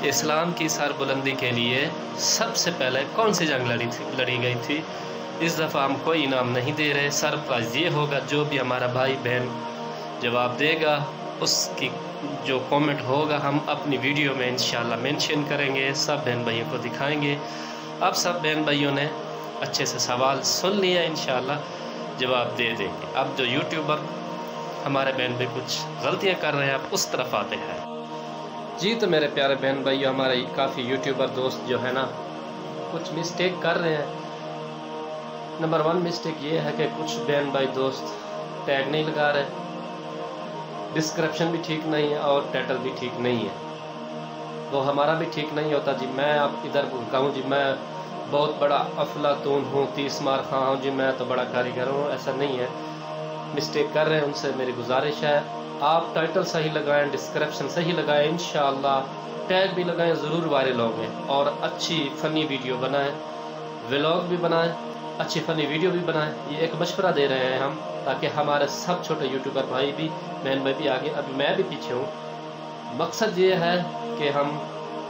کہ اسلام کی سر بلندی کے لیے سب سے پہلے کون سی جنگ لڑی گئی تھی. اس دفعہ ہم کوئی انعام نہیں دے رہے. سرپرائز یہ ہوگا جو بھی ہمارا بھائی بہن جواب دے گا اس کی جو کومنٹ ہوگا ہم اپنی ویڈیو میں انشاءاللہ مینشن کریں گے, سب بہن بھائیوں کو دکھائیں گے. اب سب بہن بھائیوں نے اچھے سے سوال سن لیا, انشاءاللہ جواب دے دیں گے. اب جو یوٹیوبر ہمارے بہن بھائی کچھ غلطیاں کر رہے ہیں اب اس طرف آتے ہیں. جی تو میرے پیارے بہن بھائیوں, ہمارے کافی یوٹیوبر دوست جو ہے نا کچھ مسٹیک کر رہے ہیں. نمبر 1 مسٹیک یہ ہے کہ کچھ بہن بھائی دوست ٹیگ نہیں لگا رہے, ڈسکرپشن بھی ٹھیک نہیں ہے اور ٹائٹل بھی ٹھیک نہیں ہے. وہ ہمارا بھی ٹھیک نہیں ہوتا جی. میں اب ادھر کہوں جی میں بہت بڑا افلاطون ہوں, 30 مار خواہ ہوں جی, میں تو بڑا کاریگر ہوں, ایسا نہیں ہے. مسٹیک کر رہے ہیں ان سے میری گزارش ہے آپ ٹائٹل صحیح لگائیں, ڈسکرپشن صحیح لگائیں, انشاءاللہ ٹیگ بھی لگائیں, ضرور وائرل ہوں گے. اور اچھی فنی ویڈیو بنائیں, ولاگ بھی بنائیں, اچھی فنی ویڈیو بھی بنائیں. یہ ایک مشورہ دے رہے ہیں ہم تاکہ ہمارے سب چھوٹے یوٹیوبر بھائی بھی بہن بھائی بھی آگے, ابھی میں بھی پیچھے ہوں. مقصد یہ ہے کہ ہم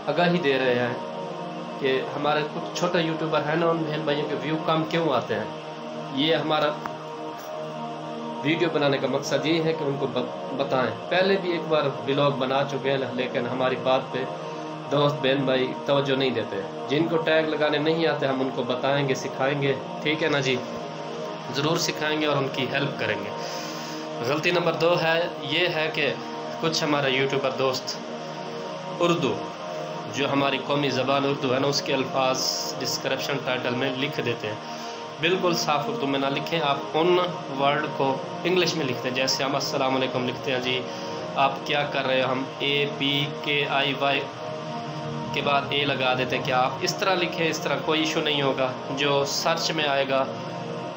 آگاہی دے رہے ہیں کہ ہمارے کچھ چھوٹے یوٹیوبر ہیں نا ان بہن بھائیوں کے ویو کم کیوں آتے ہیں. یہ ہمارا ویڈیو بنانے کا مقصد یہ ہے کہ ان کو بتائیں. پہلے بھی ایک بار ولاگ بنا چکے ہیں لیکن ہماری بات پہ دوست بہن بھائی توجہ نہیں دیتے. جن کو ٹیگ لگانے نہیں آتے ہم ان کو بتائیں گے, سکھائیں گے, ٹھیک ہے نا جی, ضرور سکھائیں گے اور ان کی ہیلپ کریں گے. غلطی نمبر 2 ہے یہ ہے کہ کچھ ہمارا یوٹیوبر دوست اردو جو ہماری قومی زبان اردو ہے نا اس کے الفاظ ڈسکرپشن ٹائٹل میں لکھ دیتے ہیں. بالکل صاف اردو میں نہ لکھیں, آپ ان ورڈ کو انگلش میں لکھتے ہیں. جیسے ہم السلام علیکم لکھتے ہیں جی, آپ کیا کر رہے ہیں, ہم APKIY کے بعد اے لگا دیتے ہیں. کہ آپ اس طرح لکھیں, اس طرح کوئی ایشو نہیں ہوگا. جو سرچ میں آئے گا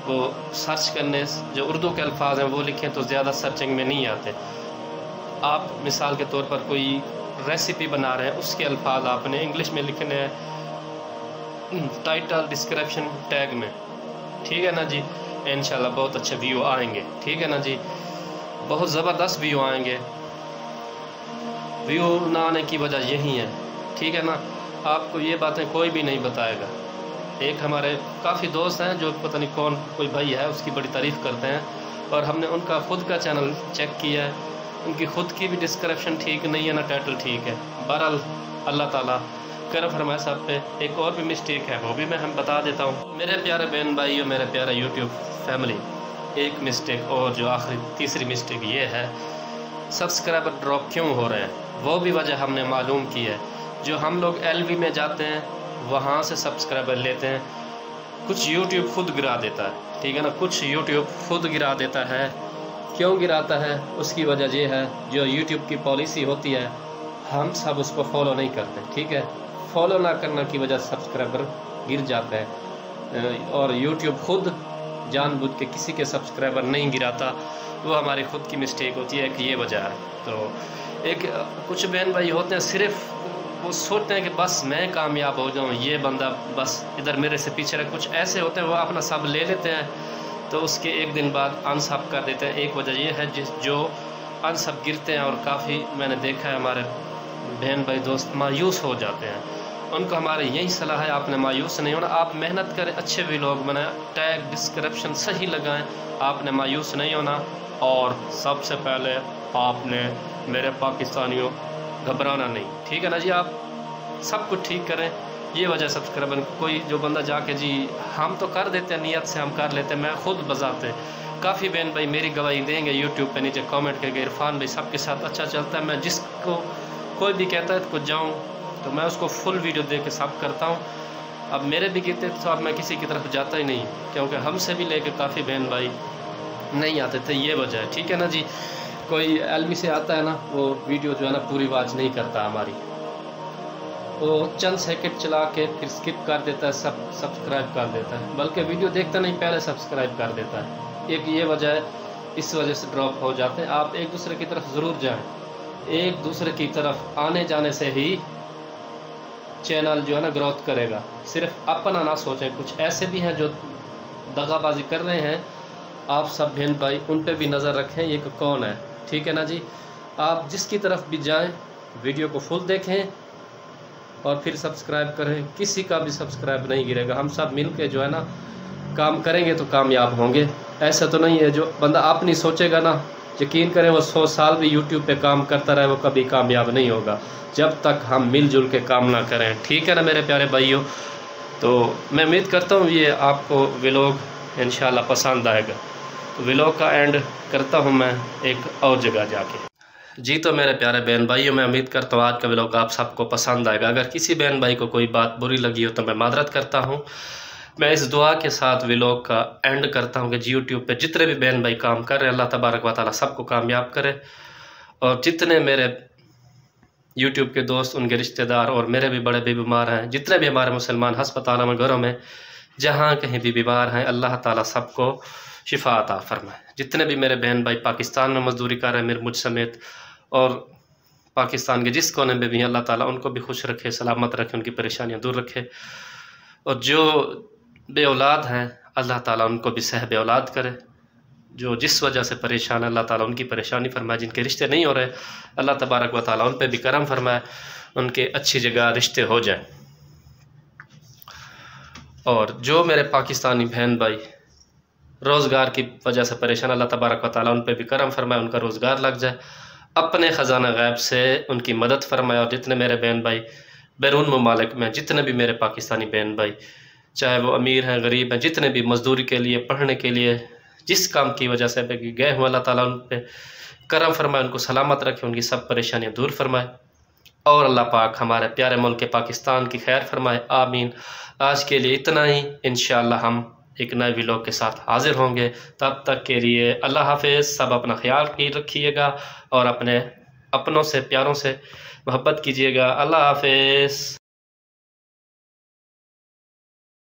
وہ سرچ کرنے جو اردو کے الفاظ ہیں وہ لکھیں تو زیادہ سرچنگ میں نہیں آتے. آپ مثال کے طور پر کوئی ریسیپی بنا رہے ہیں اس کے الفاظ آپ نے انگلش میں لکھنے ہیں ٹائٹل ڈسکرپشن ٹیگ میں, ٹھیک ہے نا جی. انشاءاللہ بہت اچھے ویو آئیں گے, ٹھیک ہے نا جی, بہت زبردست ویو آئیں گے. ویو نہ آنے کی وجہ یہی ہے, ٹھیک ہے نا. آپ کو یہ باتیں کوئی بھی نہیں بتائے گا. ایک ہمارے کافی دوست ہیں جو پتہ نہیں کون کوئی بھائی ہے اس کی بڑی تعریف کرتے ہیں, اور ہم نے ان کا خود کا چینل چیک کیا ہے, ان کی خود کی بھی ڈسکرپشن ٹھیک نہیں ہے, نہ ٹائٹل ٹھیک ہے. بہرحال اللہ تعالیٰ کرم فرمائے صاحب پہ. ایک اور بھی مسٹیک ہے وہ بھی میں ہم بتا دیتا ہوں. میرے پیارے بہن بھائی اور میرے پیارا یوٹیوب فیملی, ایک مسٹیک اور جو آخری تیسری مسٹیک یہ ہے سبسکرائبر ڈراپ کیوں ہو رہے ہیں, وہ بھی وجہ ہم نے معلوم کی ہے. جو ہم لوگ LV میں جاتے ہیں وہاں سے سبسکرائبر لیتے ہیں, کچھ یوٹیوب خود گرا دیتا ہے, ٹھیک ہے نا. کچھ یوٹیوب خود گرا دیتا ہے. کیوں گراتا ہے اس کی وجہ یہ ہے جو یوٹیوب کی پالیسی ہوتی ہے ہم سب اس کو فالو نہیں کرتے, ٹھیک ہے. فالو نہ کرنے کی وجہ سبسکرائبر گر جاتے ہیں, اور یوٹیوب خود جان بوجھ کے کسی کے سبسکرائبر نہیں گراتا. وہ ہماری خود کی مسٹیک ہوتی ہے کہ یہ وجہ ہے. تو ایک کچھ بہن بھائی ہوتے ہیں صرف وہ سوچتے ہیں کہ بس میں کامیاب ہو جاؤں, یہ بندہ بس ادھر میرے سے پیچھے رہے. کچھ ایسے ہوتے ہیں وہ اپنا سب لے لیتے ہیں تو اس کے ایک دن بعد انسب کر دیتے ہیں. ایک وجہ یہ ہے جو انسب گرتے ہیں, اور کافی میں نے دیکھا ہے ہمارے بہن بھائی دوست مایوس ہو جاتے ہیں. ان کو ہمارے یہی صلاح ہے آپ نے مایوس نہیں ہونا, آپ محنت کریں, اچھے ولاگ بنائیں, ٹیگ ڈسکرپشن صحیح لگائیں, آپ نے مایوس نہیں ہونا. اور سب سے پہلے آپ نے میرے پاکستانیوں گھبرانا نہیں, ٹھیک ہے نا جی. آپ سب کچھ ٹھیک کریں. یہ وجہ سبسکرائبر کوئی جو بندہ جا کے جی ہم تو کر دیتے ہیں, نیت سے ہم کر لیتے ہیں, میں خود بذاتے کافی بہن بھائی میری گواہی دیں گے یوٹیوب پہ نیچے کامنٹ کے کہ عرفان بھائی سب کے ساتھ اچھا چلتا ہے. میں جس کو کوئی بھی کہتا ہے کچھ جاؤں تو میں اس کو فل ویڈیو دے کے سب کرتا ہوں. اب میرے بھی گرتے تو اب میں کسی کی طرف جاتا ہی نہیں, کیونکہ ہم سے بھی لے کے کافی بہن بھائی نہیں آتے تھے, یہ وجہ ہے, ٹھیک ہے نا جی. کوئی LV سے آتا ہے نا وہ ویڈیو جو ہے نا پوری واچ نہیں کرتا ہماری, وہ چند سیکنڈ چلا کے پھر سکپ کر دیتا ہے, سبسکرائب کر دیتا ہے, بلکہ ویڈیو دیکھتا نہیں پہلے سبسکرائب کر دیتا ہے. ایک یہ وجہ ہے, اس وجہ سے ڈراپ ہو جاتے ہیں. آپ ایک دوسرے کی طرف ضرور جائیں, ایک دوسرے کی طرف آنے جانے سے ہی چینل جو ہے نا گروتھ کرے گا. صرف اپنا نہ سوچیں, کچھ ایسے بھی ہیں جو دغا بازی کر رہے ہیں, آپ سب بہن بھائی ان پہ بھی نظر رکھیں یہ کہ کون ہے, ٹھیک ہے نا جی. آپ جس کی طرف بھی جائیں ویڈیو کو فل دیکھیں, اور پھر سبسکرائب کریں. کسی کا بھی سبسکرائب نہیں گرے گا. ہم سب مل کے جو ہے نا کام کریں گے تو کامیاب ہوں گے. ایسا تو نہیں ہے جو بندہ اپنی سوچے گا نا، یقین کریں وہ 100 سال بھی یوٹیوب پہ کام کرتا رہے وہ کبھی کامیاب نہیں ہوگا جب تک ہم مل جل کے کام نہ کریں. ٹھیک ہے نا میرے پیارے بھائیوں؟ تو میں امید کرتا ہوں یہ آپ کو ولاگ انشاءاللہ پسند آئے گا. تو ولاگ کا اینڈ کرتا ہوں میں ایک اور جگہ جا کے. جی تو میرے پیارے بہن بھائیوں، میں امید کرتا ہوں آج کا ولاگ آپ سب کو پسند آئے گا. اگر کسی بہن بھائی کو کوئی بات بری لگی ہو تو میں معذرت کرتا ہوں. میں اس دعا کے ساتھ ولاگ کا اینڈ کرتا ہوں کہ یوٹیوب پہ جتنے بھی بہن بھائی کام کر رہے ہیں اللہ تبارک و تعالیٰ سب کو کامیاب کرے. اور جتنے میرے یوٹیوب کے دوست، ان کے رشتہ دار اور میرے بھی بڑے بھی بیمار ہیں، جتنے بھی ہمارے مسلمان ہسپتالوں میں، گھروں میں، جہاں کہیں بھی بیمار ہیں، اللہ تعالیٰ سب کو شفا عطا فرمائے. جتنے بھی میرے بہن بھائی پاکستان میں مزدوری کر رہے ہیں میرے مجھ سمیت، اور پاکستان کے جس کونے میں بھی ہیں، اللہ تعالیٰ ان کو بھی خوش رکھے، سلامت رکھے، ان کی پریشانیاں دور رکھے. اور جو بے اولاد ہیں اللہ تعالیٰ ان کو بھی صحب اولاد کرے. جو جس وجہ سے پریشان ہے اللہ تعالیٰ ان کی پریشانی فرمائے. جن کے رشتے نہیں ہو رہے اللہ تبارک و تعالیٰ ان پہ بھی کرم فرمائے، ان کے اچھی جگہ رشتے ہو جائیں. اور جو میرے پاکستانی بہن بھائی روزگار کی وجہ سے پریشان، اللہ تبارک و تعالیٰ ان پہ بھی کرم فرمائے، ان کا روزگار لگ جائے. اپنے خزانہ غیب سے ان کی مدد فرمائے. اور جتنے میرے بہن بھائی بیرون ممالک میں، جتنے بھی میرے پاکستانی بہن بھائی، چاہے وہ امیر ہیں غریب ہیں، جتنے بھی مزدوری کے لیے، پڑھنے کے لیے، جس کام کی وجہ سے گئے ہوں، اللہ تعالیٰ ان پہ کرم فرمائے، ان کو سلامت رکھے، ان کی سب پریشانیاں دور فرمائے. اور اللہ پاک ہمارے پیارے ملک پاکستان کی خیر فرمائے. آمین. آج کے لیے اتنا ہی. انشاءاللہ ہم ایک نئے ولاگ کے ساتھ حاضر ہوں گے. تب تک کے لیے اللہ حافظ. سب اپنا خیال رکھیے گا اور اپنے اپنوں سے، پیاروں سے محبت کیجیے گا. اللہ حافظ.